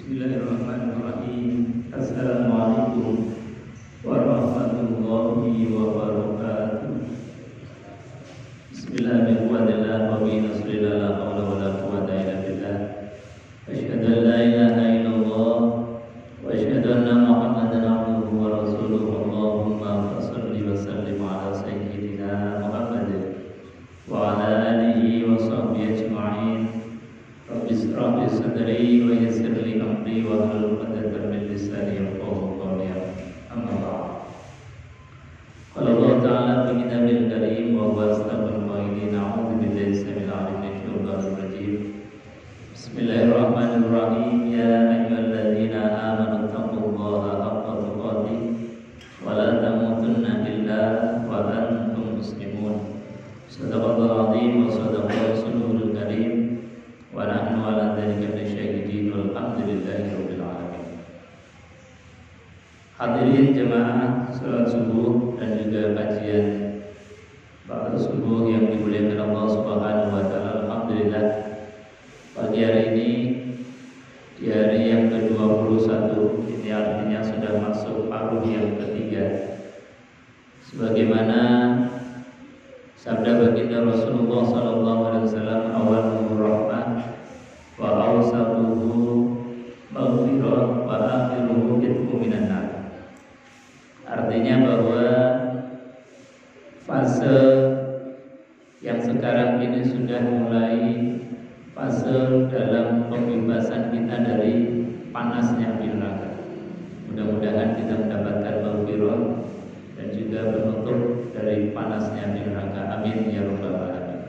Bismillahirrahmanirrahim. Assalamualaikum warahmatullahi wabarakatuh. Bismillahirrahmanirrahim. La haula wala quwwata illa billah. Asyhadu an la ilaha illallah wa asyhadu anna Muhammadan abduhu wa rasuluhu. Allahumma shalli wa sallim ala sayyidina Muhammad wa ala alihi wa sahbihi ajma'in. Rabbi ishrah li sadri wa yassir li amri wa hlul 'uqdatam min lisani yafqahu qawli. Amma ba'd. Qala Allah ta'ala fi kitabil karim wa huwa asdaqul qailin. A'udzu billahi samil 'alim min syaitanir rajim. Bismillahirrahmanirrahim. Ya ayyuhalladzina amanu taqullaha haqqa tuqatih wa la tamutunna illa wa antum muslimun. Shadaqallahul 'azim wa shadaqa rasulul karim. Wa nahnu ala dzalika minasyahidin walhamdulillahi rabbil alamin. Hadirin jemaah salat subuh dan juga kajian ba'da subuh yang dimuliakan Allah Subhanahu wa taala. Alhamdulillah, pagi hari ini di hari yang ke-21, ini artinya sudah masuk paruh yang ketiga. Sebagaimana sabda baginda Rasulullah sallallahu alaihi wasallam, awalul rahmah wa awsatuhu maghfirah wa akhiruhu itqu minan nar. Artinya bahwa fase yang sekarang ini sudah mulai fase dalam pembebasan kita dari panasnya api neraka. Mudah-mudahan kita mendapatkan maghfirah dan juga penutup dari panasnya api neraka. Amin ya rabbal alamin.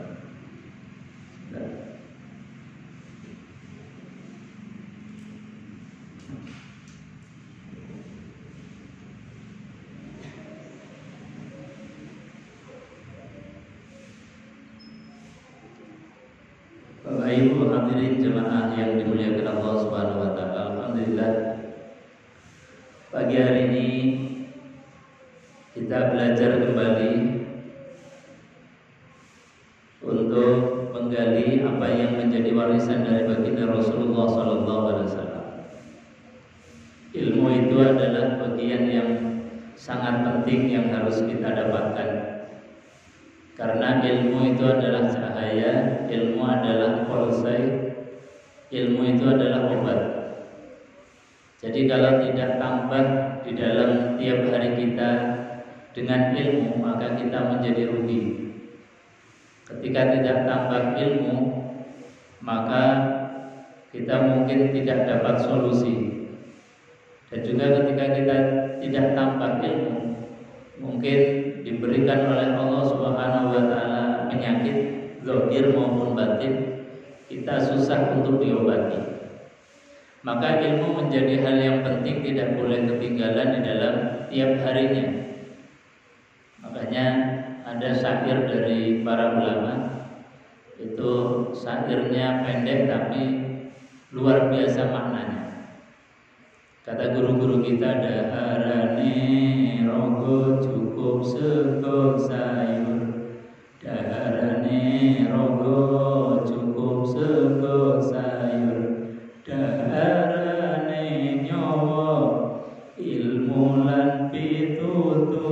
Bapak Ibu hadirin jemaah yang dimuliakan Allah Subhanahu wa taala. Alhamdulillah, pagi hari ini kita belajar kembali untuk menggali apa yang menjadi warisan dari baginda Rasulullah sallallahu alaihi wasallam. Ilmu itu adalah bagian yang sangat penting yang harus kita dapatkan. Karena ilmu itu adalah cahaya, ilmu adalah perisai, ilmu itu adalah obat. Jadi kalau tidak tambah di dalam tiap hari kita dengan ilmu, maka kita menjadi rugi. Ketika tidak tambah ilmu, maka kita mungkin tidak dapat solusi. Dan juga ketika kita tidak tambah ilmu, mungkin diberikan oleh Allah Subhanahu wa taala penyakit zahir maupun batin, kita susah untuk diobati. Maka ilmu menjadi hal yang penting, tidak boleh ketinggalan di dalam tiap harinya. Makanya ada syair dari para ulama, itu syairnya pendek tapi luar biasa maknanya. Kata guru-guru kita, daharane rogo cukup sego sayur. Daharane rogo cukup sego sayur. Daharane nyawa ilmu lan pitutur.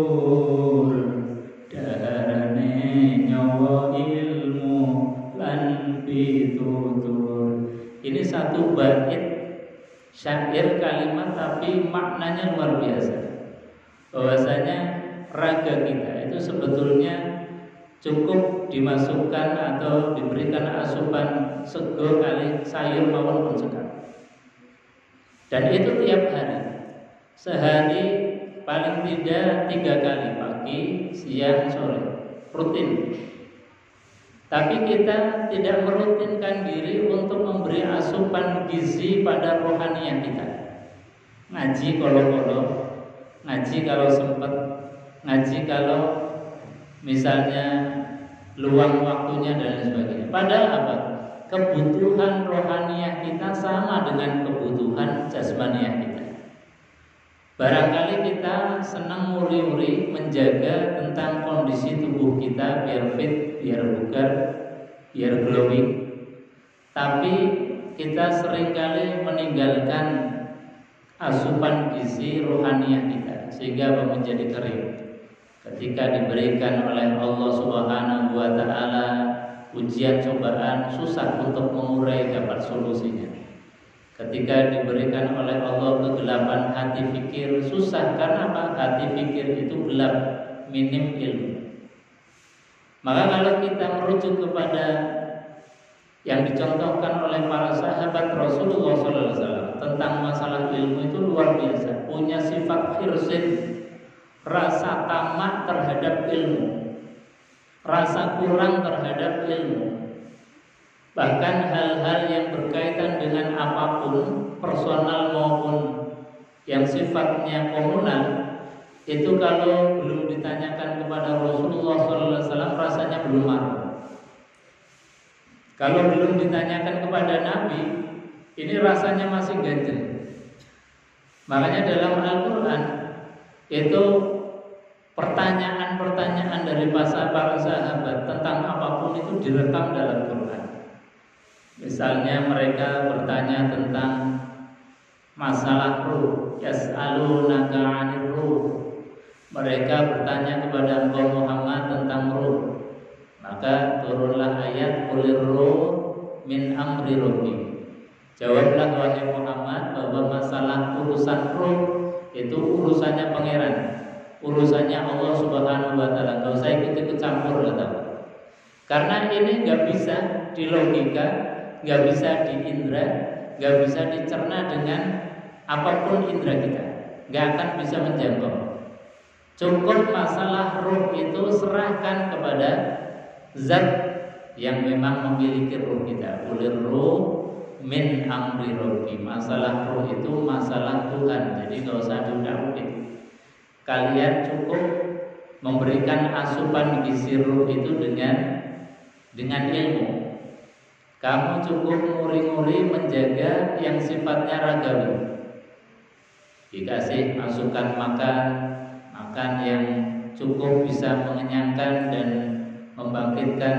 Daharane nyawa ilmu lan pitutur. Ini satu bait syair kalimat tapi maknanya luar biasa. Bahwasanya raga kita itu sebetulnya cukup dimasukkan atau diberikan asupan sego kali sayur maupun sekali. Dan itu tiap hari. Sehari paling tidak 3 kali, pagi, siang, sore, rutin. Tapi kita tidak merutinkan diri untuk memberi asupan gizi pada rohaniah kita. Ngaji kalau ngaji kalau sempat, ngaji kalau misalnya luang waktunya dan sebagainya. Padahal apa? Kebutuhan rohaniah kita sama dengan kebutuhan jasmaniah kita. Barangkali kita senang uri-uri menjaga tentang kondisi tubuh kita biar fit, biar bugar, biar glowing. Tapi kita seringkali meninggalkan asupan gizi rohaniah kita sehingga menjadi kering. Ketika diberikan oleh Allah Subhanahu wa taala ujian cobaan, susah untuk mengurai dapat solusinya. Ketika diberikan oleh Allah kegelapan hati fikir, susah karena apa? Hati fikir itu gelap, minim ilmu. Maka kalau kita merujuk kepada yang dicontohkan oleh para sahabat Rasulullah SAW tentang masalah ilmu, itu luar biasa. Punya sifat hirsin, rasa tamak terhadap ilmu, rasa kurang terhadap ilmu. Bahkan hal-hal yang berkaitan dengan apapun, personal maupun yang sifatnya komunal, itu kalau belum ditanyakan kepada Rasulullah SAW rasanya belum marah. Kalau belum ditanyakan kepada Nabi, ini rasanya masih ganjil. Makanya dalam Al-Quran itu pertanyaan-pertanyaan dari para sahabat tentang apapun itu direkam dalam Quran. Misalnya mereka bertanya tentang masalah ruh, yas'alunaka 'anir ruh. Mereka bertanya kepada Nabi Muhammad tentang ruh. Maka turunlah ayat qulir ruh min amri rabbi. Jawablah wahai Muhammad bahwa masalah urusan ruh itu urusannya pangeran, urusannya Allah Subhanahu wa taala. Enggak usah ikut campur, kata. Karena ini enggak bisa dilogika, enggak bisa diindra, enggak bisa dicerna dengan apapun indra kita. Enggak akan bisa menjangkau. Cukup masalah ruh itu serahkan kepada zat yang memang memiliki ruh kita. Qulir ruh min amri rabbi. Masalah ruh itu masalah Tuhan. Jadi enggak usah diudak-udik. Kalian cukup memberikan asupan gizi ruh itu dengan ilmu. Kamu cukup nguri-nguri menjaga yang sifatnya ragawi. Dikasih asupan makan yang cukup bisa mengenyangkan dan membangkitkan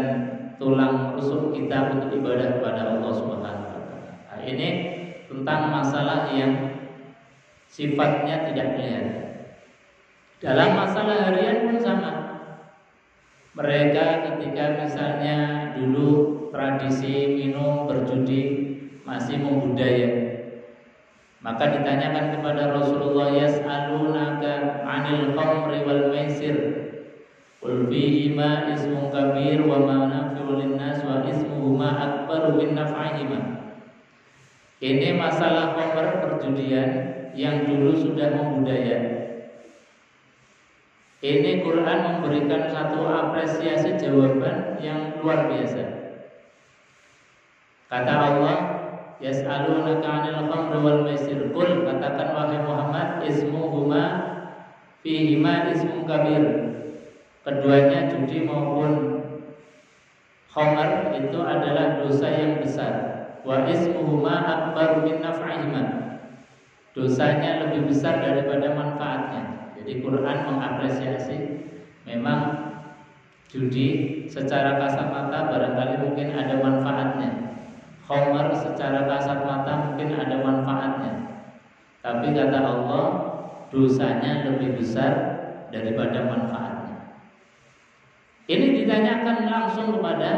tulang rusuk kita untuk ibadah kepada Allah Subhanahu wa taala. Nah, ini tentang masalah yang sifatnya tidak kelihatan. Dalam masalah harian pun sama. Mereka ketika misalnya dulu tradisi minum berjudi masih membudaya, maka ditanyakan kepada Rasulullah, yas'alunaka 'anil khamri wal maisir qul fihima ismun kabir wa manafi'u linnas wa ismuhuma akbaru min naf'ihima. Ini masalah khamr, perjudian yang dulu sudah membudaya. Ini Quran memberikan satu apresiasi jawaban yang luar biasa. Kata Allah, yas'alunaka 'anil khamri wal maisir qul, katakan wahai Muhammad, ismuhuma fihima ismun kabir. Keduanya judi maupun khamr itu adalah dosa yang besar. Wa ismuhuma akbaru min naf'ihima. Dosanya lebih besar daripada manfaatnya. Jadi Quran mengapresiasi memang judi secara kasat mata barangkali mungkin ada manfaatnya. Khamr secara kasat mata mungkin ada manfaatnya. Tapi kata Allah, dosanya lebih besar daripada manfaatnya. Ini ditanyakan langsung kepada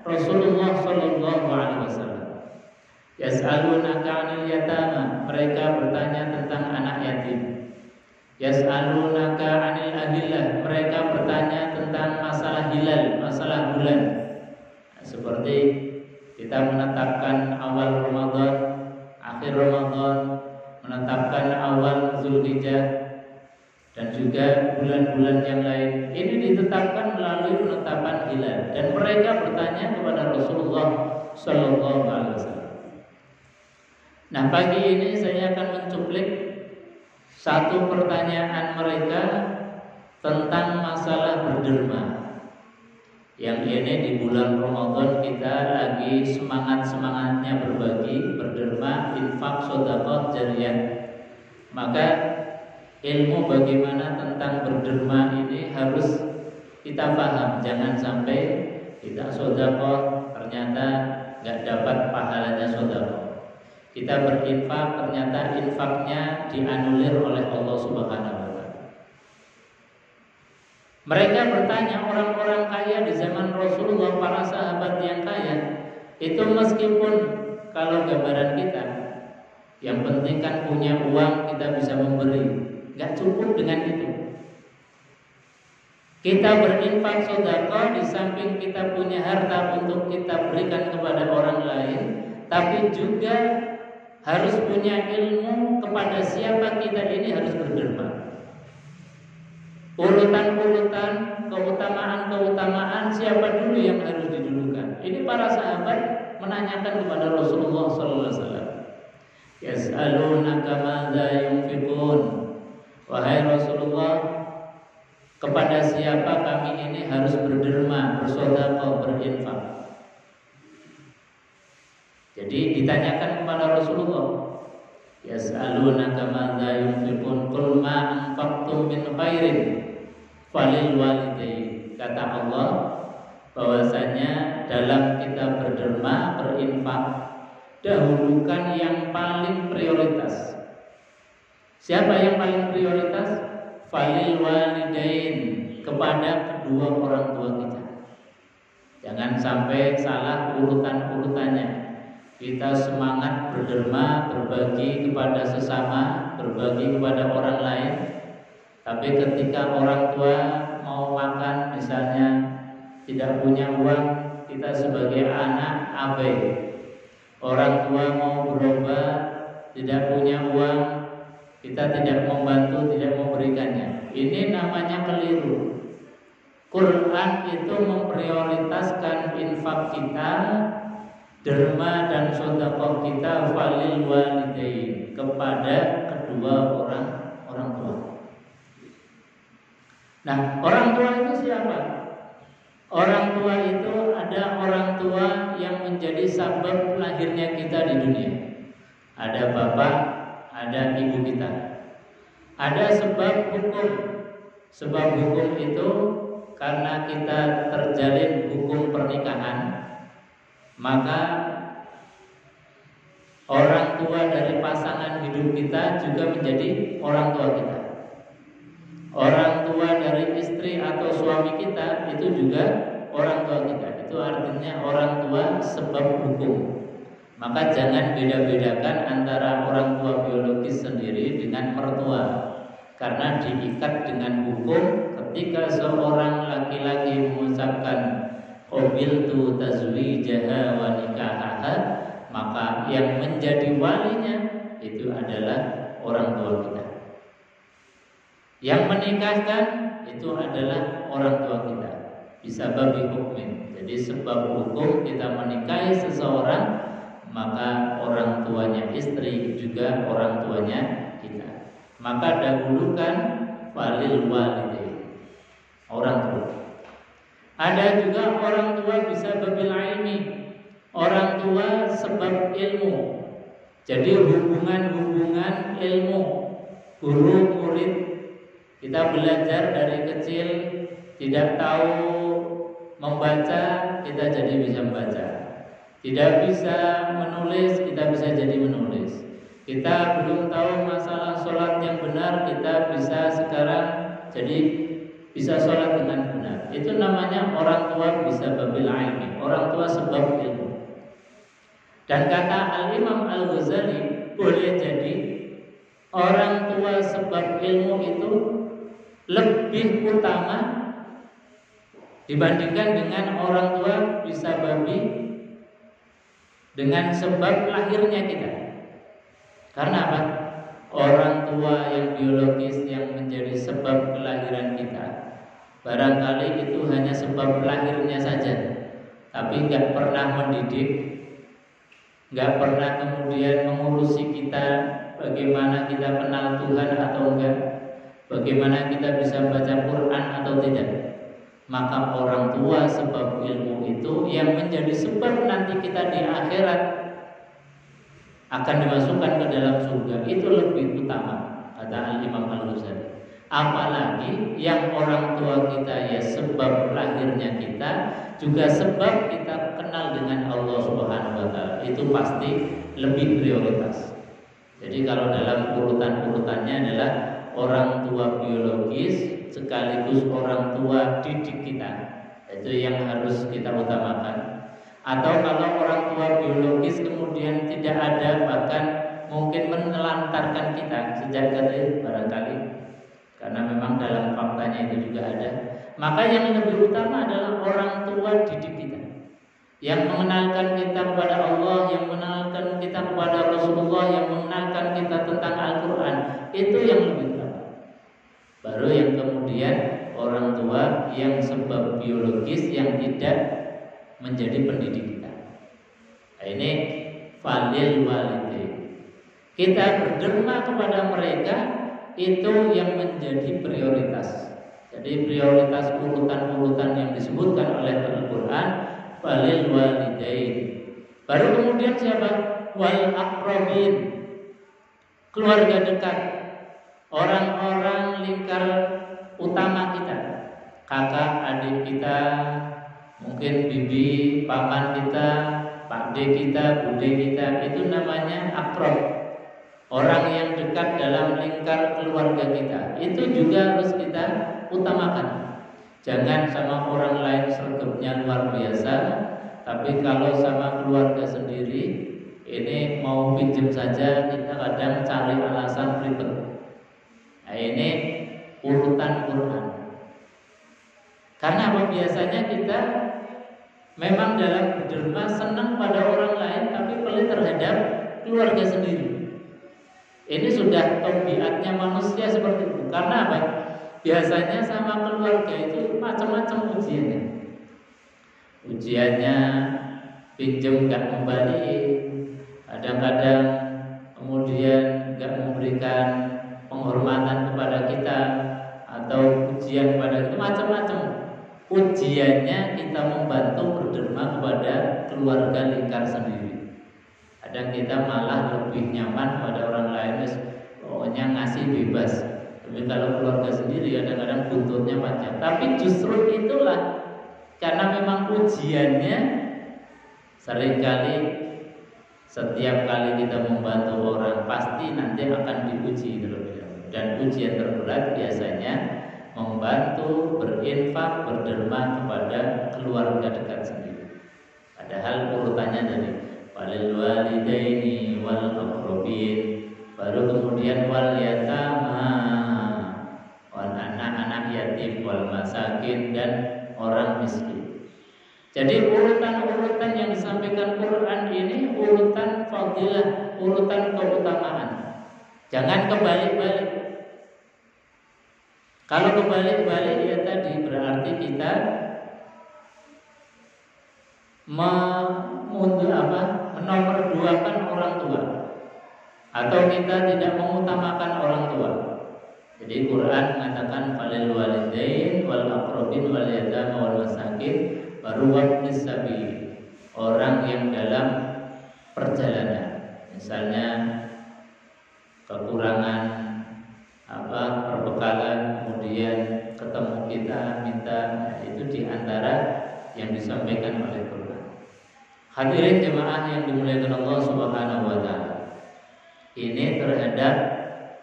Rasulullah sallallahu alaihi wasallam. Yas'alunaka 'anil yatama, mereka bertanya tentang anak yatim. Yas'alunaka 'anil ahillah, mereka bertanya tentang masalah hilal, masalah bulan. Nah, seperti kita menetapkan awal Ramadan, akhir Ramadan, menetapkan awal Zulhijjah dan juga bulan-bulan yang lain. Ini ditetapkan melalui penetapan hilal, dan mereka bertanya kepada Rasulullah sallallahu alaihi wasallam. Nah, pagi ini saya akan mencuplik satu pertanyaan mereka tentang masalah berderma. Yang ini di bulan Ramadan kita lagi semangat-semangatnya berbagi, berderma, infak, sedekah jariyah. Maka ilmu bagaimana tentang berderma ini harus kita paham. Jangan sampai kita sedekah ternyata nggak dapat pahalanya sedekah. Kita berinfak, ternyata infaknya dianulir oleh Allah Subhanahu wa taala. Mereka bertanya, orang-orang kaya di zaman Rasulullah, para sahabat yang kaya, itu meskipun kalau gambaran kita, yang penting kan punya uang, kita bisa memberi, nggak cukup dengan itu. Kita berinfak sedekah di samping kita punya harta untuk kita berikan kepada orang lain, tapi juga harus punya ilmu kepada siapa kita ini harus berderma. Urutan-urutan, keutamaan-keutamaan siapa dulu yang harus didulukan. Ini para sahabat menanyakan kepada Rasulullah SAW. Yas'alunaka madza yunfiqun. Wahai Rasulullah, kepada siapa kami ini harus berderma, bersedekah, berinfak. Jadi ditanyakan kepada Rasulullah, yas'alunaka madza yunfiqun qul ma anfaqtum min khairin falil walidain. Kata Allah bahwasanya dalam kita berderma, berinfak, dahulukan yang paling prioritas. Siapa yang paling prioritas? Falil walidain, kepada kedua orang tua kita. Jangan sampai salah urutan-urutannya. Kita semangat berderma, berbagi kepada sesama, berbagi kepada orang lain. Tapi ketika orang tua mau makan misalnya tidak punya uang, kita sebagai anak abai. Orang tua mau berobat, tidak punya uang, kita tidak membantu, tidak memberikannya. Ini namanya keliru. Quran itu memprioritaskan infak kita, derma dan sedekah kita falil walidain, kepada kedua orang tua. Nah, orang tua itu siapa? Orang tua itu ada orang tua yang menjadi sabab lahirnya kita di dunia. Ada bapak, ada ibu kita. Ada sebab hukum. Sebab hukum itu karena kita terjalin hukum pernikahan, maka orang tua dari pasangan hidup kita juga menjadi orang tua kita. Orang tua dari istri atau suami kita itu juga orang tua kita. Itu artinya orang tua sebab hukum. Maka jangan beda-bedakan antara orang tua biologis sendiri dengan mertua, karena diikat dengan hukum. Ketika seorang laki-laki mengucapkan qabiltu tazwijaha wa nikahaha, maka yang menjadi walinya itu adalah orang tua kita. Yang menikahkan itu adalah orang tua kita. Bisa babi hukmin. Jadi sebab hukum kita menikahi seseorang, maka orang tuanya istri juga orang tuanya kita. Maka dahulukan walil walidain, orang tua. Ada juga orang tua bisa babil ilmi, orang tua sebab ilmu. Jadi hubungan-hubungan ilmu, guru murid. Kita belajar dari kecil, tidak tahu membaca, kita jadi bisa membaca. Tidak bisa menulis, kita bisa jadi menulis. Kita belum tahu masalah sholat yang benar, kita bisa sekarang jadi bisa sholat dengan benar. Itu namanya orang tua bisa babil ilmi, orang tua sebab ilmu. Dan kata Al-Imam Al-Ghazali, boleh jadi orang tua sebab ilmu itu lebih utama dibandingkan dengan orang tua bisa babi dengan sebab lahirnya kita. Karena apa? Orang tua yang biologis yang menjadi sebab kelahiran kita, barangkali itu hanya sebab lahirnya saja, tapi nggak pernah mendidik, nggak pernah kemudian mengurusi kita bagaimana kita kenal Tuhan atau enggak, bagaimana kita bisa baca Quran atau tidak. Maka orang tua sebab ilmu itu yang menjadi sebab nanti kita di akhirat akan dimasukkan ke dalam surga, itu lebih utama, kata Al-Imam Al-Ghazali. Apalagi yang orang tua kita ya sebab lahirnya kita juga sebab kita kenal dengan Allah Subhanahu wa taala, itu pasti lebih prioritas. Jadi kalau dalam urutan-urutannya adalah orang tua biologis sekaligus orang tua didik kita, itu yang harus kita utamakan. Atau kalau orang tua biologis kemudian tidak ada, bahkan mungkin menelantarkan kita sejak kecil barangkali, karena memang dalam faktanya itu juga ada, maka yang lebih utama adalah orang tua didik kita, yang mengenalkan kita kepada Allah, yang mengenalkan kita kepada Rasulullah, yang mengenalkan kita tentang Al-Quran. Itu yang lebih utama. Baru yang kemudian orang tua yang sebab biologis yang tidak menjadi pendidik kita. Nah, ini falil walidain. Kita berderma kepada mereka, itu yang menjadi prioritas. Jadi prioritas urutan-urutan yang disebutkan oleh Al-Quran, falil walidain. Baru kemudian siapa? Wal aqrabin, keluarga dekat, orang-orang lingkar utama kita, kakak, adik kita, mungkin bibi, paman kita, pakde kita, bude kita, itu namanya akrab. Orang yang dekat dalam lingkar keluarga kita, itu juga harus kita utamakan. Jangan sama orang lain sergapnya luar biasa, tapi kalau sama keluarga sendiri, ini mau pinjam saja kita kadang cari alasan ribet. Nah, ini urutan Quran. Karena apa? Biasanya kita memang dalam berderma senang pada orang lain, tapi pelit terhadap keluarga sendiri. Ini sudah tabiatnya manusia seperti itu. Karena apa? Biasanya sama keluarga itu macam-macam ujiannya. Ujiannya pinjam gak kembali, kadang-kadang kemudian gak memberikan penghormatan kepada kita, atau ujian kepada kita, macam-macam. Ujiannya kita membantu berderma kepada keluarga lingkar sendiri. Kadang kita malah lebih nyaman pada orang lain, pokoknya ngasih bebas. Tapi kalau keluarga sendiri kadang-kadang buntutnya panjang. Tapi justru itulah, karena memang ujiannya seringkali setiap kali kita membantu orang pasti nanti akan diuji terlebih dahulu. Dan ujian terberat biasanya membantu berinfak, berderma kepada keluarga dekat sendiri. Padahal urutannya dari walil walidaini wal aqrabin, baru kemudian wal yatama, wal anak-anak yatim, wal masakin, dan orang miskin. Jadi urutan-urutan yang disampaikan Quran ini urutan fadilah, urutan keutamaan. Jangan kebalik-balik. Kalau kebalik-balik ya tadi berarti kita menomorduakan orang tua, atau kita tidak mengutamakan orang tua. Jadi Quran mengatakan falil walidain wal aqrabin wal yatama wal masakin, baru wabnis sabil, orang yang dalam perjalanan, misalnya kekurangan perbekalan, kemudian ketemu kita minta, itu diantara yang disampaikan oleh Quran. Hadirin jemaah yang dimuliakan Allah Subhanahu wa taala, ini terhadap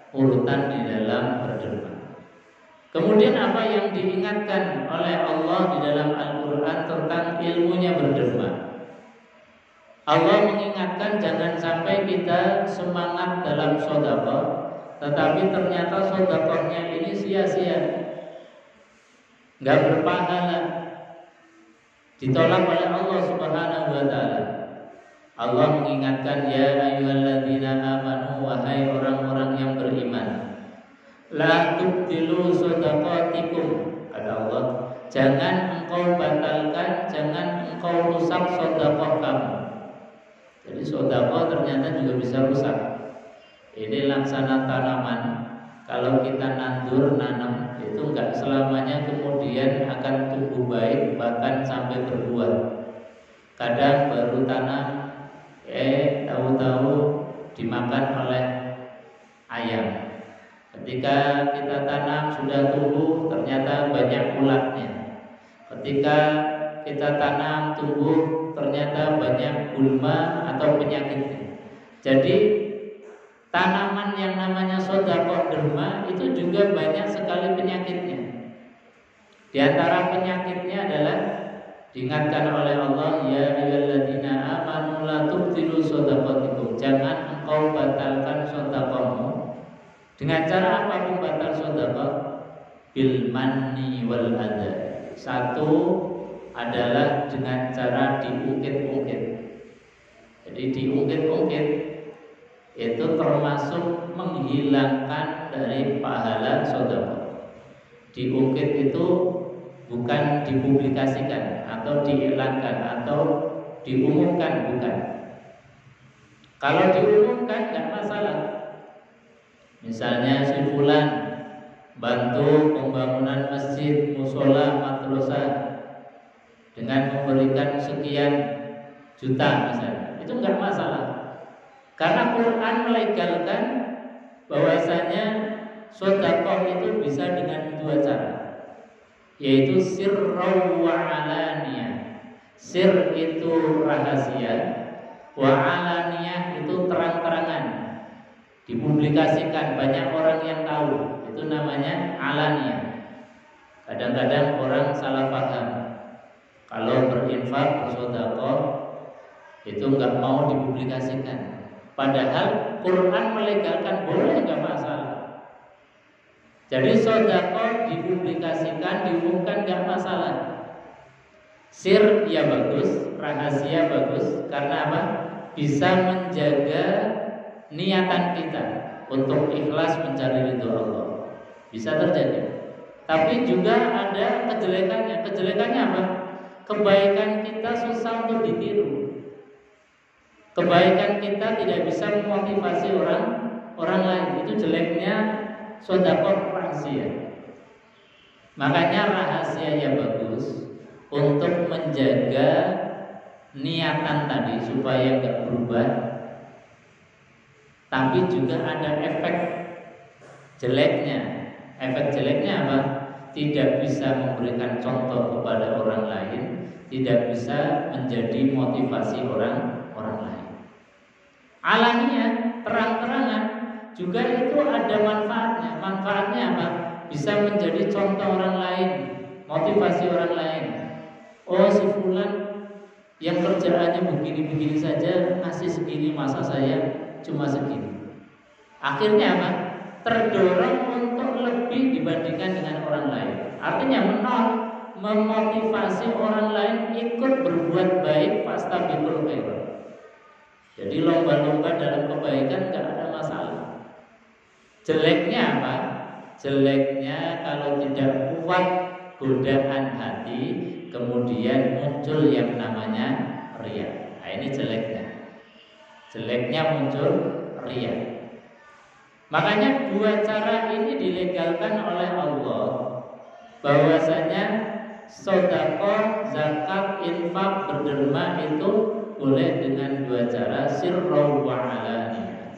urutan di dalam berderma. Kemudian apa yang diingatkan oleh Allah di dalam Al-Quran tentang ilmunya berderma. Allah mengingatkan jangan sampai kita semangat dalam sedekah, tetapi ternyata sedekahnya ini sia-sia, nggak berpahala, ditolak oleh Allah Subhanahu wa taala. Allah mengingatkan, ya ayyuhalladzina amanu, wahai orang-orang yang beriman, la tubtilu shadaqatikum, kata Allah, jangan engkau batalkan, jangan engkau rusak sedekah kamu. Jadi sedekah ternyata juga bisa rusak. Ini laksana tanaman, kalau kita nanam itu enggak selamanya kemudian akan tumbuh baik, bahkan sampai berbuah. Kadang baru tanam, tahu-tahu dimakan oleh ayam. Ketika kita tanam sudah tumbuh, ternyata banyak ulatnya. Ketika kita tanam, tumbuh, ternyata banyak gulma atau penyakitnya. Jadi tanaman yang namanya sedekah derma itu juga banyak sekali penyakitnya. Di antara penyakitnya adalah diingatkan oleh Allah, ya ayyuhalladzina amanu la tubtilu shadaqatikum. Jangan engkau batalkan sedekahmu. Dengan cara apa membatal sedekah? Bil manni wal adza. Satu adalah dengan cara diungkit-ungkit. Jadi diungkit-ungkit itu termasuk menghilangkan dari pahala sedekah. Diungkit itu bukan dipublikasikan atau diiklankan atau diumumkan, bukan. Kalau diumumkan tidak masalah. Misalnya si fulan bantu pembangunan masjid, musola, madrasah dengan memberikan sekian juta misalnya, itu enggak masalah. Karena Quran melegalkan bahwasanya sedekah itu bisa dengan dua cara, yaitu sirran wa alaniyah. Sir itu rahasia, wa alaniyah itu terang-terangan, dipublikasikan, banyak orang yang tahu, itu namanya alaniyah. Kadang-kadang orang salah paham, kalau berinfak, bersedekah itu enggak mau dipublikasikan. Padahal Quran melegalkan, boleh, enggak masalah. Jadi sedekah dipublikasikan, diumumkan, enggak masalah. Sir ya bagus, rahasia bagus, karena apa? Bisa menjaga niatan kita untuk ikhlas mencari ridho Allah. Bisa terjadi. Tapi juga ada kejelekannya. Kejelekannya apa? Kebaikan kita susah untuk ditiru. Kebaikan kita tidak bisa memotivasi orang lain. Itu jeleknya sedekah rahasia. Makanya rahasia yang bagus untuk menjaga niatan tadi supaya enggak berubah. Tapi juga ada efek jeleknya. Efek jeleknya apa? Tidak bisa memberikan contoh kepada orang lain, tidak bisa menjadi motivasi orang lain. Alaniah, terang-terangan, juga itu ada manfaatnya. Manfaatnya apa? Bisa menjadi contoh orang lain, motivasi orang lain. Oh, si fulan yang kerjaannya begini-begini saja ngasih segini, masa saya cuma segini. Akhirnya apa? Terdorong untuk lebih dibandingkan dengan orang lain. Artinya memotivasi orang lain ikut berbuat baik, fastabiqul khairat. Jadi lomba-lomba dalam kebaikan tidak ada masalah. Jeleknya apa? Jeleknya kalau tidak kuat godaan hati, kemudian muncul yang namanya riya. Nah, ini jeleknya. Jeleknya muncul riya. Makanya dua cara ini dilegalkan oleh Allah, bahwasanya sedekah, zakat, infak, berderma itu boleh dengan dua cara, sirran wa alaniyah.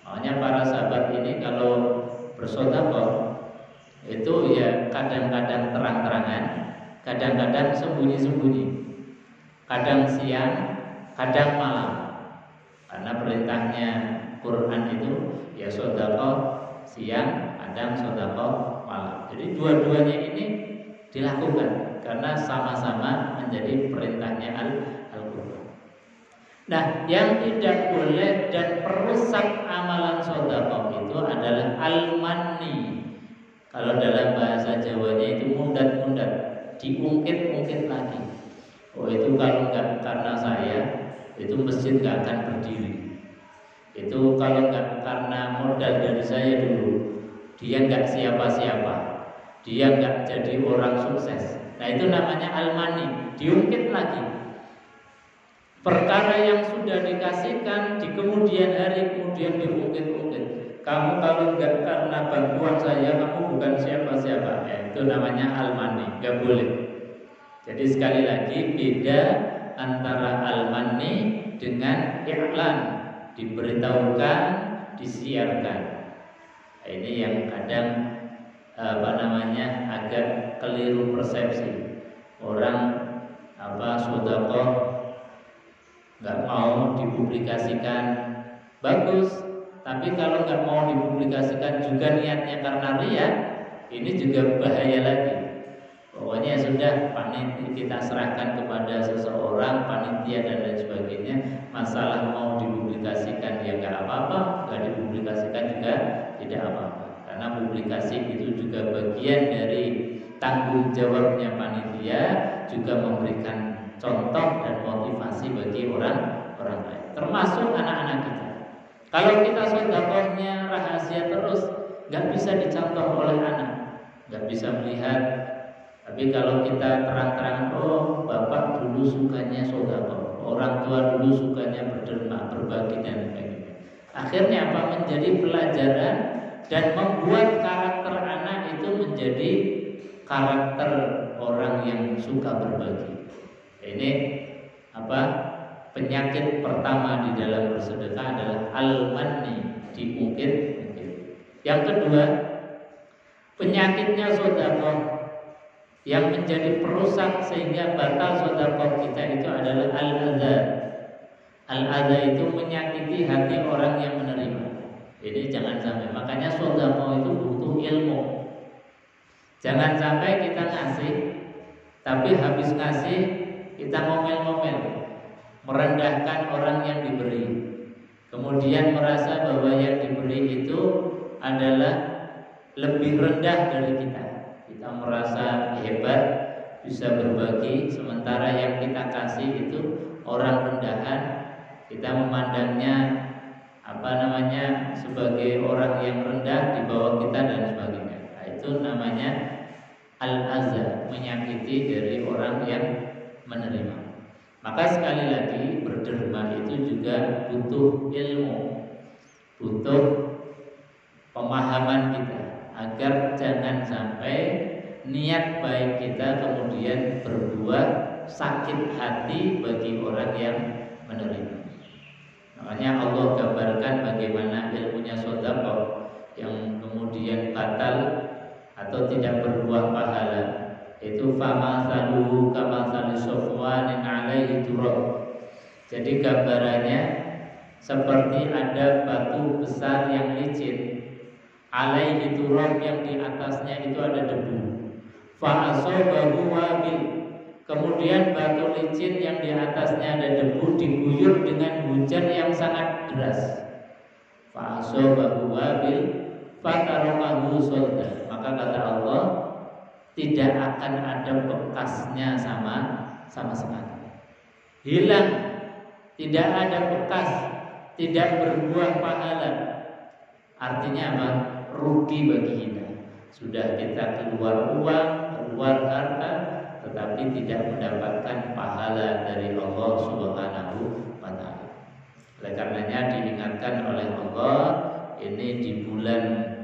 Makanya para sahabat ini kalau bersedekah itu ya kadang-kadang terang-terangan, kadang-kadang sembunyi-sembunyi, kadang siang, kadang malam. Karena perintahnya Quran itu ya sedekah siang, kadang sedekah malam. Jadi dua-duanya ini dilakukan karena sama-sama menjadi perintahnya Al-Quran. Nah, yang tidak boleh dan perusak amalan sedekah itu adalah al-manni. Kalau dalam bahasa Jawanya itu mundat-mundat, diungkit-ungkit lagi. Oh, itu kalau enggak karena saya, itu masjid enggak akan berdiri. Itu kalau enggak karena modal dari saya dulu, dia enggak siapa-siapa, dia enggak jadi orang sukses. Nah, itu namanya al-manni, diungkit lagi. Perkara yang sudah dikasihkan di kemudian hari kemudian diungkit-ungkit. Kamu kalau enggak karena bantuan saya, kamu bukan siapa-siapa. Itu namanya al-manni, enggak boleh. Jadi sekali lagi beda antara al-manni dengan i'lan, diberitahukan, disiarkan. Ini yang kadang agak keliru persepsi. Orang sedekah nggak mau dipublikasikan, bagus. Tapi kalau nggak mau dipublikasikan juga niatnya karena riya, ini juga bahaya lagi. Pokoknya sudah, panitia kita serahkan kepada seseorang, panitia dan lain sebagainya. Masalah mau dipublikasikan ya nggak apa-apa, nggak dipublikasikan juga tidak apa-apa. Karena publikasi itu juga bagian dari tanggung jawabnya panitia, juga memberikan contoh dan motivasi bagi orang lain, termasuk anak-anak kita. Kalau kita sedekahnya rahasia terus, nggak bisa dicontoh oleh anak, nggak bisa melihat. Tapi kalau kita terang-terang, oh bapak dulu sukanya sedekah, orang tua dulu sukanya berderma, berbagi dan sebagainya. Akhirnya apa? Menjadi pelajaran dan membuat karakter anak itu menjadi karakter orang yang suka berbagi. Ini apa? Penyakit pertama di dalam bersedekah adalah al-manni, diungkit-ungkit. Yang kedua, penyakitnya sedekah yang menjadi perusak sehingga batal sedekah kita itu adalah al-adza. Al-adza itu menyakiti hati orang yang menerima. Ini jangan sampai. Makanya sedekah itu butuh ilmu. Jangan sampai kita ngasih, tapi habis ngasih kita ngomel-ngomel, merendahkan orang yang diberi, kemudian merasa bahwa yang diberi itu adalah lebih rendah dari kita. Kita merasa hebat, bisa berbagi, sementara yang kita kasih itu orang rendahan. Kita memandangnya sebagai orang yang rendah di bawah kita dan sebagainya. Nah, itu namanya al-azza, menyakiti dari orang yang menerima. Maka sekali lagi berderma itu juga butuh ilmu, butuh pemahaman kita, agar jangan sampai niat baik kita kemudian berbuah sakit hati bagi orang yang menerima. Makanya Allah gambarkan bagaimana ilmunya sedekah yang kemudian batal atau tidak berbuah pahala. Itu famasaluhu kamatsali safwanin 'alaihi turab. Jadi gambarannya seperti ada batu besar yang licin, 'alaihi turab, yang di atasnya itu ada debu. Fa asabahu wabil, kemudian batu licin yang di atasnya ada debu diguyur dengan hujan yang sangat deras. Fa asabahu wabil fatarakahu solda. Maka kata Allah, tidak akan ada bekasnya sama sekali. Hilang, tidak ada bekas, tidak berbuah pahala. Artinya apa? Rugi bagi kita. Sudah kita keluar uang, keluar harta, tetapi tidak mendapatkan pahala dari Allah Subhanahu wa ta'ala. Oleh karenanya diingatkan oleh Allah, ini di bulan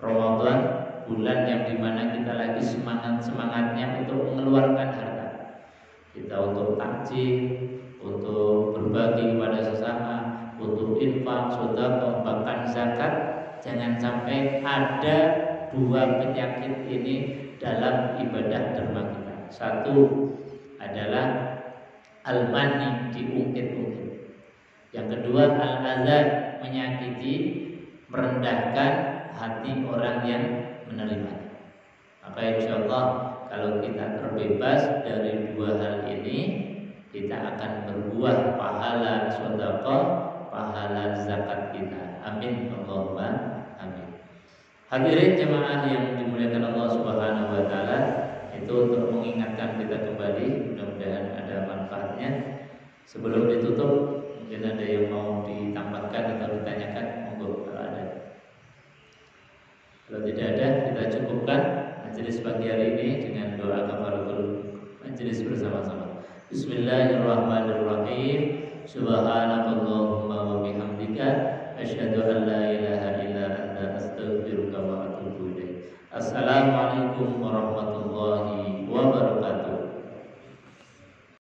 Ramadan, bulan yang dimana kita lagi semangatnya untuk mengeluarkan harta kita, untuk takjil, untuk berbagi kepada sesama, untuk infak, sedekah, bahkan zakat. Jangan sampai ada dua penyakit ini dalam ibadah derma kita. Satu adalah al-mani, diungkit-ungkit. Yang kedua al-azab, menyakiti, merendahkan hati orang yang menerima. Maka insya Allah kalau kita terbebas dari dua hal ini, kita akan berbuah pahala sedekah, pahala zakat kita. Amin Allahumma amin. Hadirin jemaah yang dimuliakan Allah Subhanahu wa taala, itu untuk mengingatkan kita kembali, mudah-mudahan ada manfaatnya. Sebelum ditutup, mungkin ada yang mau ditambahkan atau ditanyakan, monggo kalau ada. Kalau tidak ada, kita cukupkan majelis pagi hari ini dengan doa kafaratul majelis bersama-sama. Bismillahirrahmanirrahim. Subhanakallahumma wa bihamdika asyhadu an la ilaha illa anta astaghfiruka wa atubu ilaik. Assalamualaikum warahmatullahi wabarakatuh.